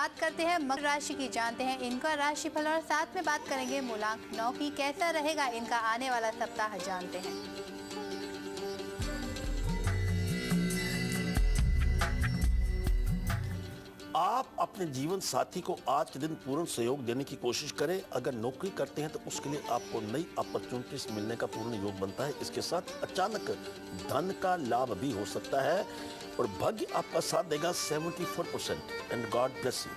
बात करते हैं मकर राशि की, जानते हैं इनका राशिफल और साथ में बात करेंगे मूलांक 9 की, कैसा रहेगा इनका आने वाला सप्ताह, जानते हैं। आप अपने जीवन साथी को आज के दिन पूर्ण सहयोग देने की कोशिश करें। अगर नौकरी करते हैं तो उसके लिए आपको नई अपॉर्चुनिटीज मिलने का पूर्ण योग बनता है। इसके साथ अचानक धन का लाभ भी हो सकता है और भाग्य आपका साथ देगा 74% and God bless you.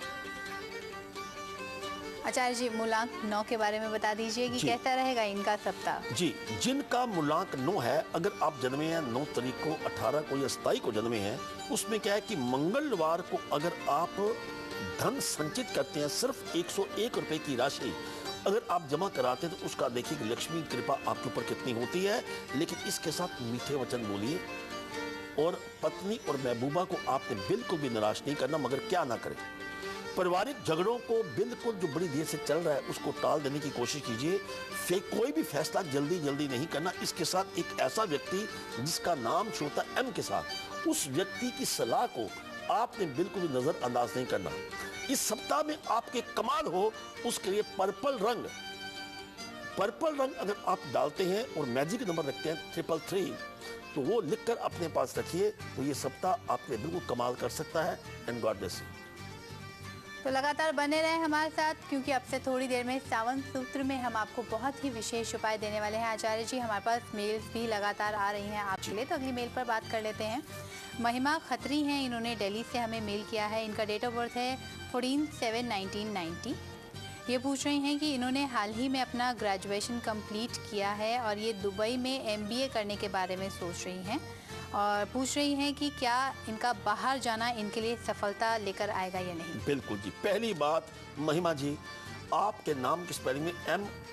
Acharya जी, मूलांक 9 के बारे में बता दीजिए कि कैसा रहेगा इनका सप्ताह। जी, जिनका मूलांक 9 है, अगर आप जन्मे हैं 9 तारीख को, 18 को या 27 को जन्मे हैं, उसमें क्या है कि मंगलवार को अगर आप धन संचित करते हैं, सिर्फ 101 रुपए की राशि अगर आप जमा कराते हैं तो उसका देखिए कि लक्ष्मी कृपा आपके ऊपर कितनी होती है। लेकिन इसके साथ मीठे वचन बोलिए और पत्नी और महबूबा को आपने बिल्कुल भी निराश नहीं करना, मगर क्या ना करें, पारिवारिक झगड़ों को बिल्कुल जो बड़ी देर से चल रहा है उसको टाल देने की कोशिश कीजिए। कोई भी फैसला जल्दी जल्दी नहीं करना। इसके साथ एक ऐसा व्यक्ति जिसका नाम शुरू होता है एम के साथ, उस व्यक्ति की सलाह को आपने बिल्कुल भी नजरअंदाज नहीं करना। इस सप्ताह में आपके कमाल हो उसके लिए पर्पल रंग अगर आप डालते हैं और मैजिक नंबर रखते हैं 333, तो वो लिखकर अपने पास रखिए, तो ये सप्ताह आपके बिल्कुल कमाल कर सकता है एंड गॉड ब्लेस यू। तो लगातार बने रहें हमारे साथ, क्योंकि अब से थोड़ी देर में सावन सूत्र में हम आपको बहुत ही विशेष उपाय देने वाले हैं। आचार्य जी, हमारे पास मेल्स भी लगातार आ रही हैं आपके लिए, तो अगली मेल पर बात कर लेते हैं। महिमा खत्री हैं, इन्होंने दिल्ली से हमें मेल किया है। इनका डेट ऑफ बर्थ है 14/7/1990। ये पूछ रही हैं कि इन्होंने हाल ही में अपना ग्रेजुएशन कंप्लीट किया है और ये दुबई में MBA करने के बारे में सोच रही हैं और पूछ रही हैं कि क्या इनका बाहर जाना इनके लिए सफलता लेकर आएगा या नहीं। बिल्कुल जी, पहली बात महिमा जी, आपके नाम की स्पेलिंग में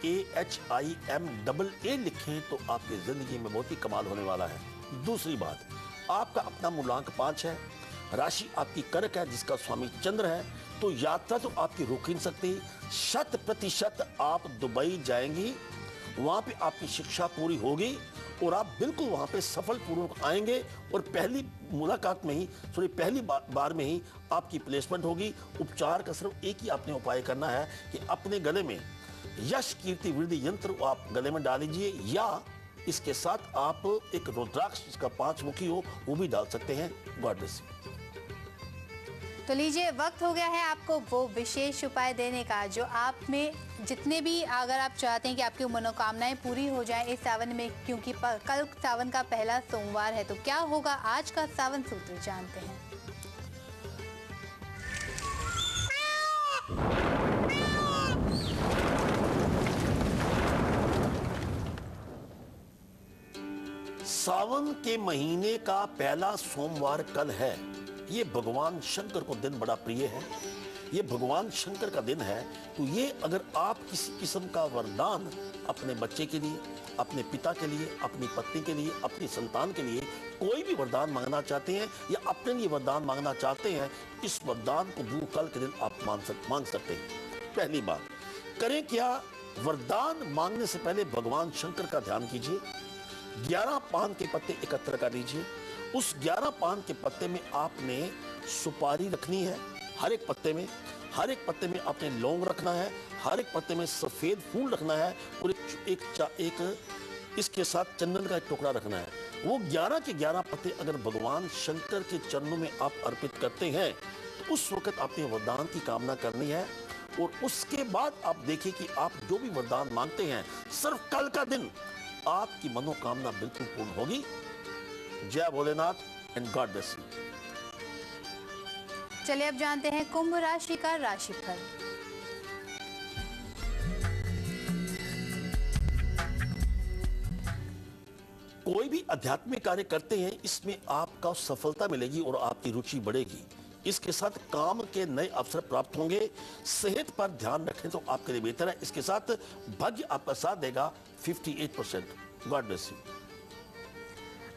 MAHIMAA लिखें तो आपकी जिंदगी में बहुत ही कमाल होने वाला है। दूसरी बात, आपका अपना मूलांक 5 है, राशि आपकी कर्क है जिसका स्वामी चंद्र है, तो यात्रा तो आपकी रोक ही नहीं सकती। 100% आप दुबई जाएंगी, वहां पे आपकी शिक्षा पूरी होगी और आप बिल्कुल वहां पे सफल पूर्वक आएंगे और पहली मुलाकात में ही पहली बार में ही आपकी प्लेसमेंट होगी। उपचार का सिर्फ एक ही आपने उपाय करना है कि अपने गले में यश कीर्ति वृद्धि यंत्र आप गले में डाल लीजिए, या इसके साथ आप एक रुद्राक्ष जिसका 5 मुखी हो वो भी डाल सकते हैं। God bless you. तो लीजिए, वक्त हो गया है आपको वो विशेष उपाय देने का जो आप में जितने भी, अगर आप चाहते हैं कि आपकी मनोकामनाएं पूरी हो जाएं इस सावन में, क्योंकि कल सावन का पहला सोमवार है, तो क्या होगा आज का सावन सूत्र, जानते हैं। सावन के महीने का पहला सोमवार कल है। ये भगवान शंकर को दिन बड़ा प्रिय है, ये भगवान शंकर का दिन है। तो ये अगर आप किसी किस्म का वरदान अपने बच्चे के लिए, अपने पिता के लिए, अपनी पत्नी के लिए, अपनी संतान के लिए कोई भी वरदान मांगना चाहते हैं या अपने लिए वरदान मांगना चाहते हैं, इस वरदान को वो कल के दिन आप मांग सकते हैं। पहली बात करें क्या, वरदान मांगने से पहले भगवान शंकर का ध्यान कीजिए। 11 पान के पत्ते एकत्र कर लीजिए। उस 11 पान के पत्ते में आपने सुपारी रखनी है, हर एक पत्ते में आपने लौंग रखना है, हर एक पत्ते में सफेद फूल रखना है और एक इसके साथ चंदन का एक टुकड़ा रखना है। वो 11 के 11 पत्ते अगर भगवान शंकर के चरणों में आप अर्पित करते हैं तो उस वक्त आपने वरदान की कामना करनी है और उसके बाद आप देखिए कि आप जो भी वरदान मांगते हैं, सिर्फ कल का दिन आपकी मनोकामना बिल्कुल पूर्ण होगी। जय Bholenath and God bless you. चलिए अब जानते हैं कुंभ राशि का राशिफल। कोई भी आध्यात्मिक कार्य करते हैं, इसमें आपका सफलता मिलेगी और आपकी रुचि बढ़ेगी। इसके साथ काम के नए अवसर प्राप्त होंगे। सेहत पर ध्यान रखें तो आपके लिए बेहतर है। इसके साथ भाग्य आपका साथ देगा 58%। God bless you.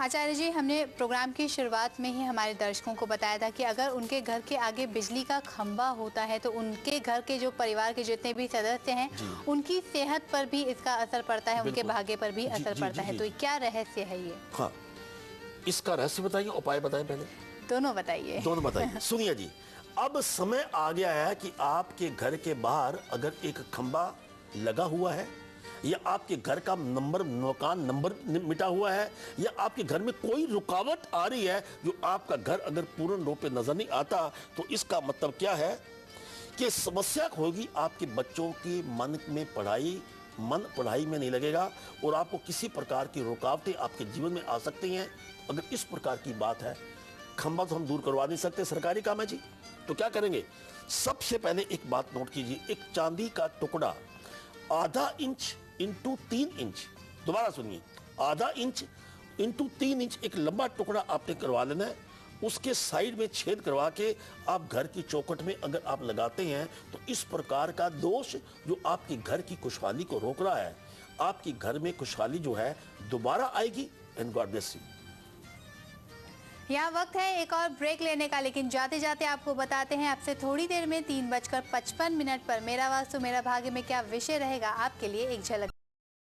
Acharya ji, हमने प्रोग्राम की शुरुआत में ही हमारे दर्शकों को बताया था कि अगर उनके घर के आगे बिजली का खंभा होता है तो उनके घर के जो परिवार के जितने भी सदस्य हैं उनकी सेहत पर भी इसका असर पड़ता है, उनके भाग्य पर भी असर पड़ता है। तो क्या रहस्य है ये? हाँ, इसका रहस्य बताइए, उपाय बताएं, पहले दोनों बताइए। दोनों बताइए। सुनिए जी, अब समय आ गया है कि आपके घर के बाहर अगर एक खंबा लगा हुआ है या आपके घर का नंबर मकान नंबर मिटा हुआ है या आपके घर में कोई रुकावट आ रही है जो आपका घर अगर पूर्ण रूप से नजर नहीं आता, तो इसका मतलब क्या है कि समस्या होगी आपके बच्चों की मन पढ़ाई में नहीं लगेगा और आपको किसी प्रकार की रुकावटें आपके जीवन में आ सकती हैं। अगर इस प्रकार की बात है, खंबा तो हम दूर करवा नहीं सकते, सरकारी काम है जी, तो क्या करेंगे? सबसे पहले एक बात नोट कीजिए, एक चांदी का टुकड़ा आधा इंच इंटू 3 इंच, दोबारा सुनिए, आधा इंच इंटू 3 इंच एक लंबा टुकड़ा आपने करवा लेना है। उसके साइड में छेद करवा के आप घर की चौखट में अगर आप लगाते हैं तो इस प्रकार का दोष जो आपके घर की खुशहाली को रोक रहा है, आपकी घर में खुशहाली जो है दोबारा आएगी। And God bless you. यहाँ वक्त है एक और ब्रेक लेने का, लेकिन जाते जाते आपको बताते हैं आपसे थोड़ी देर में 3:55 पर मेरा वास्तु मेरा भाग्य में क्या विषय रहेगा आपके लिए एक झलक।